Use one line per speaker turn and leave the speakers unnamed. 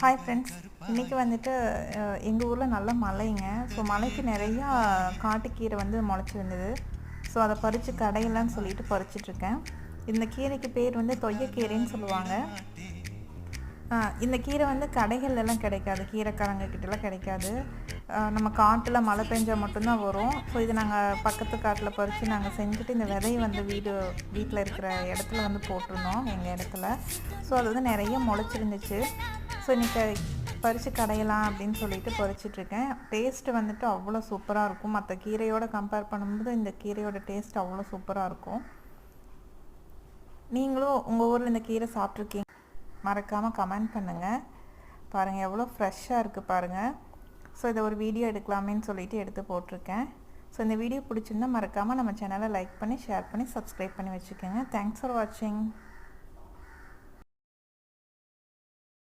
Hi friends, இன்றைக்கி வந்துட்டு எங்கள் ஊரில் நல்ல மழைங்க. ஸோ மழைக்கு நிறையா காட்டுக்கீரை வந்து முளைச்சிருந்தது. ஸோ அதை பறித்து கடையலான்னு சொல்லிட்டு பறிச்சிட்ருக்கேன். இந்த கீரைக்கு பேர் வந்து தொய்யக்கீரைன்னு சொல்லுவாங்க. இந்த கீரை வந்து கடைகள்லாம் கிடைக்காது, கீரைக்காரங்க கிட்டலாம் கிடைக்காது. நம்ம காட்டில் மழை பெஞ்சால் மட்டும்தான் வரும். ஸோ இது நாங்கள் பக்கத்து காட்டில் பறித்து நாங்கள் செஞ்சுட்டு இந்த விதையை வந்து வீட்டில் இருக்கிற இடத்துல வந்து போட்டிருந்தோம், எங்கள் இடத்துல. ஸோ அது வந்து நிறைய முளைச்சிருந்துச்சு. ஸோ இன்றைக்கி பறித்து கடையலாம் அப்படின்னு சொல்லிட்டு பறிச்சிட்ருக்கேன். டேஸ்ட்டு வந்துட்டு அவ்வளோ சூப்பராக இருக்கும். மற்ற கீரையோடு கம்பேர் பண்ணும்போது இந்த கீரையோட டேஸ்ட் அவ்வளோ சூப்பராக இருக்கும். நீங்களும் உங்கள் ஊரில் இந்த கீரை சாப்பிட்ருக்கீங்க? மறக்காமல் கமெண்ட் பண்ணுங்கள். பாருங்கள் எவ்வளோ ஃப்ரெஷ்ஷாக இருக்குது பாருங்கள். ஸோ இதை ஒரு வீடியோ எடுக்கலாமேன்னு சொல்லிட்டு எடுத்து போட்டிருக்கேன். ஸோ இந்த வீடியோ பிடிச்சிருந்தால் மறக்காமல் நம்ம சேனலை லைக் பண்ணி ஷேர் பண்ணி சப்ஸ்கிரைப் பண்ணி வச்சுக்கோங்க. தேங்க்ஸ் ஃபார் வாட்சிங்.